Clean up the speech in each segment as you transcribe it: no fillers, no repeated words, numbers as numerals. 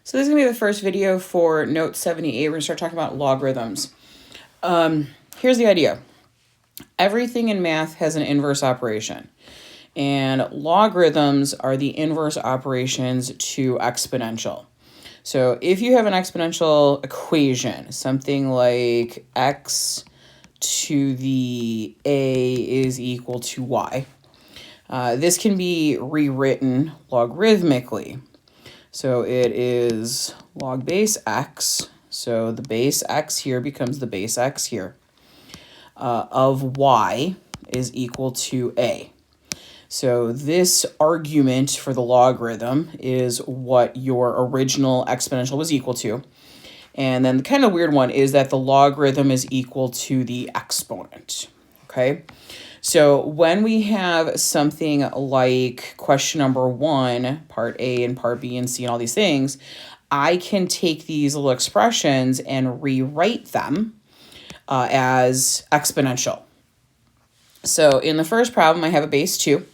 So this is going to be the first video for Note 78. We're going to start talking about logarithms. Here's the idea. Everything in math has an inverse operation. And logarithms are the inverse operations to exponential. So if you have an exponential equation, something like x to the a is equal to y, this can be rewritten logarithmically. So it is log base x, so the base x here becomes the base x here, of y is equal to a. So this argument for the logarithm is what your original exponential was equal to. And then the kind of weird one is that the logarithm is equal to the exponent, okay? So when we have something like question number 1, part A and part B and C and all these things, I can take these little expressions and rewrite them as exponential. So in the first problem, I have a base 2.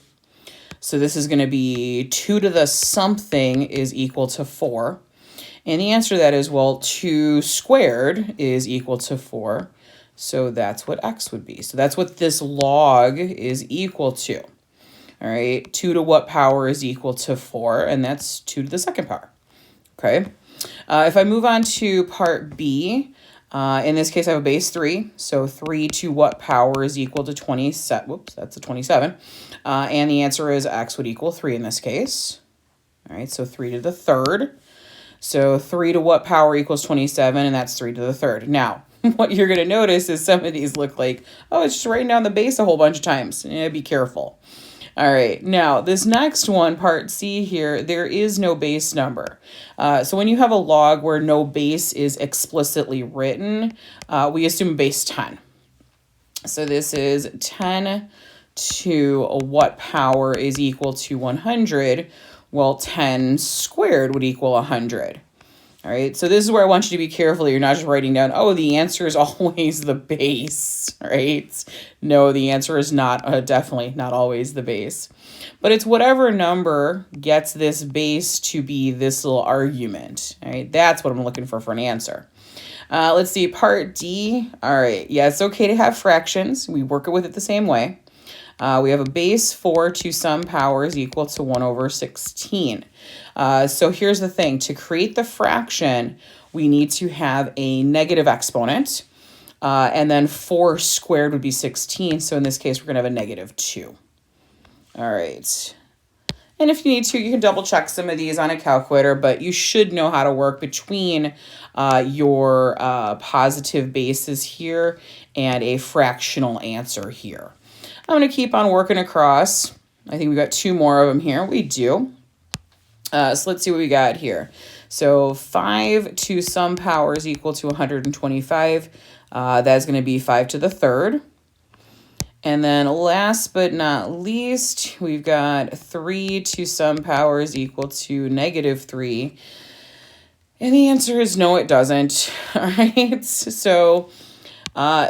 So this is going to be 2 to the something is equal to 4. And the answer to that is, well, 2 squared is equal to 4. So that's what x would be. So that's what this log is equal to. All right, 2 to what power is equal to 4? And that's 2 to the second power. Okay. If I move on to part B, in this case, I have a base 3. So 3 to what power is equal to 27? Whoops, that's a 27. And the answer is x would equal 3 in this case. All right, so 3 to the third. So 3 to what power equals 27? And that's 3 to the third. Now, what you're going to notice is some of these look like, oh, it's just writing down the base a whole bunch of times. Yeah, be careful. All right, now this next one, part C here, there is no base number. So when you have a log where no base is explicitly written, we assume base 10. So this is 10 to what power is equal to 100? Well, 10 squared would equal 100. All right, so this is where I want you to be careful. You're not just writing down, oh, the answer is always the base, right? No, the answer is not, definitely not always the base. But it's whatever number gets this base to be this little argument, all right? That's what I'm looking for an answer. Let's see, part D. All right, yeah, it's okay to have fractions. We work it with it the same way. We have a base 4 to some power is equal to 1 over 16. So here's the thing. To create the fraction, we need to have a negative exponent. And then 4 squared would be 16. So in this case, we're going to have a negative 2. All right. And if you need to, you can double check some of these on a calculator, but you should know how to work between your positive bases here and a fractional answer here. I'm going to keep on working across. I think we got 2 more of them here. We do. So let's see what we got here. So 5 to some power is equal to 125. That's going to be 5 to the third. And then last but not least, we've got 3 to some power is equal to negative 3. And the answer is no, it doesn't. All right. So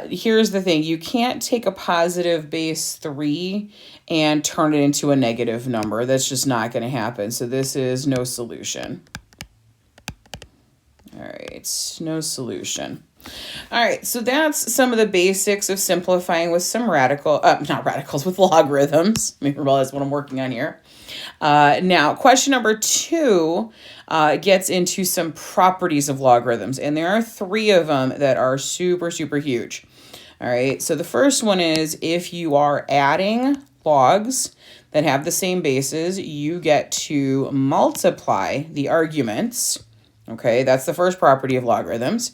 here's the thing. You can't take a positive base 3 and turn it into a negative number. That's just not going to happen. So this is no solution. All right, no solution. All right, so that's some of the basics of simplifying with some with logarithms. Let me realize what I'm working on here. Now, question number 2 gets into some properties of logarithms, and there are 3 of them that are super, super huge. All right, so the first one is if you are adding logs that have the same bases, you get to multiply the arguments. Okay, that's the first property of logarithms.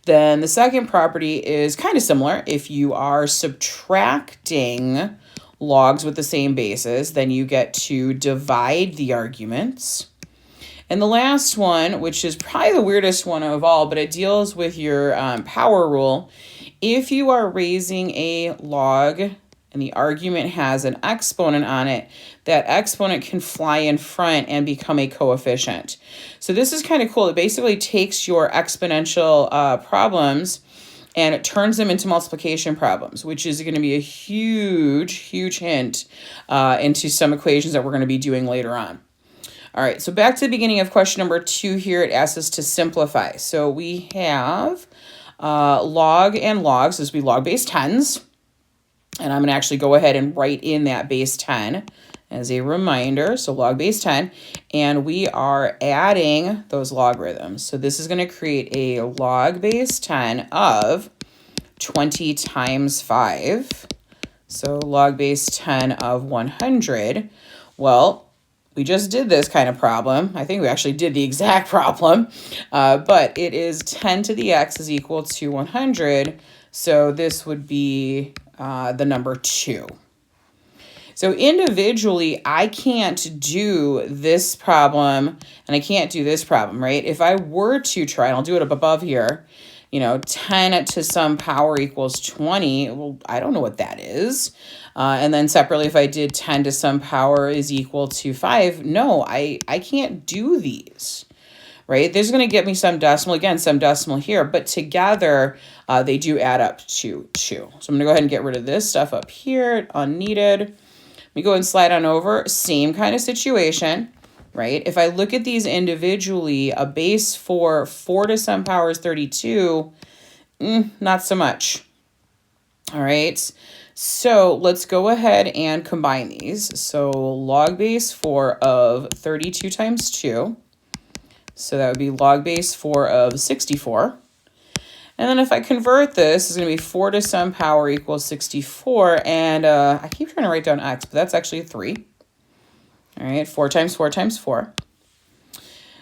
Then the second property is kind of similar. If you are subtracting logs with the same bases, then you get to divide the arguments. And the last one, which is probably the weirdest one of all, but it deals with your power rule. If you are raising a log and the argument has an exponent on it, that exponent can fly in front and become a coefficient. So this is kind of cool. It basically takes your exponential problems and it turns them into multiplication problems, which is going to be a huge, huge hint into some equations that we're going to be doing later on. All right, so back to the beginning of question number 2 here. It asks us to simplify. So we have log and log, so this would be log base 10s. And I'm going to actually go ahead and write in that base 10 as a reminder. So log base 10. And we are adding those logarithms. So this is going to create a log base 10 of 20 times 5. So log base 10 of 100. Well, we just did this kind of problem. I think we actually did the exact problem. But it is 10 to the x is equal to 100. So this would be the number 2. So individually, I can't do this problem and I can't do this problem, right? If I were to try, and I'll do it up above here, 10 to some power equals 20. Well, I don't know what that is. And then separately, if I did 10 to some power is equal to 5, no, I can't do these. Right? There's going to get me some decimal, again, some decimal here, but together they do add up to 2. So I'm going to go ahead and get rid of this stuff up here, unneeded. Let me go and slide on over. Same kind of situation, right? If I look at these individually, a base for 4 to some power is 32. Not so much. All right. So let's go ahead and combine these. So log base 4 of 32 times 2. So that would be log base 4 of 64. And then if I convert this, it's going to be 4 to some power equals 64. And I keep trying to write down x, but that's actually 3. All right, 4 times 4 times 4.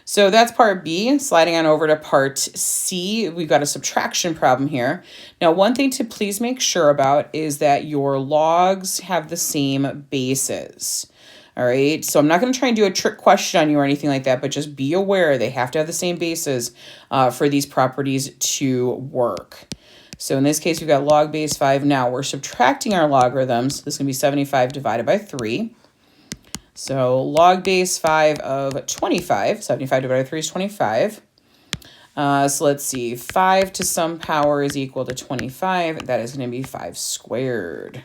So that's part B. Sliding on over to part C, we've got a subtraction problem here. Now, one thing to please make sure about is that your logs have the same bases. All right, so I'm not going to try and do a trick question on you or anything like that, but just be aware they have to have the same bases for these properties to work. So in this case, we've got log base 5. Now we're subtracting our logarithms. This is going to be 75 divided by 3. So log base 5 of 25. 75 divided by 3 is 25. So let's see. 5 to some power is equal to 25. That is going to be 5 squared.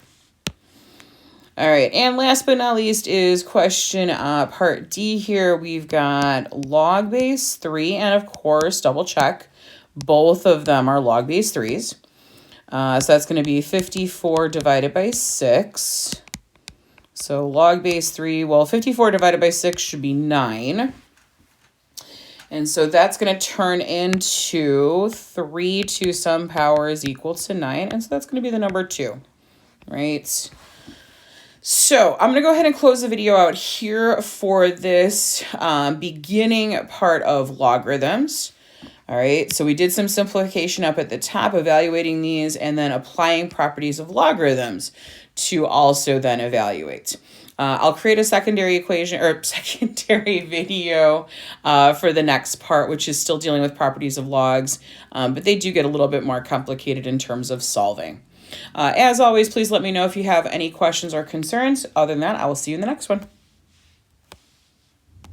All right, and last but not least is question part D here. We've got log base 3, and of course, double check. Both of them are log base 3s. So that's going to be 54 divided by 6. So log base 3, well, 54 divided by 6 should be 9. And so that's going to turn into 3 to some power is equal to 9. And so that's going to be the number 2, right? So I'm going to go ahead and close the video out here for this beginning part of logarithms. All right, so we did some simplification up at the top, evaluating these, and then applying properties of logarithms to also then evaluate. I'll create a secondary equation or secondary video for the next part, which is still dealing with properties of logs, but they do get a little bit more complicated in terms of solving. As always, please let me know if you have any questions or concerns. Other than that, I will see you in the next one.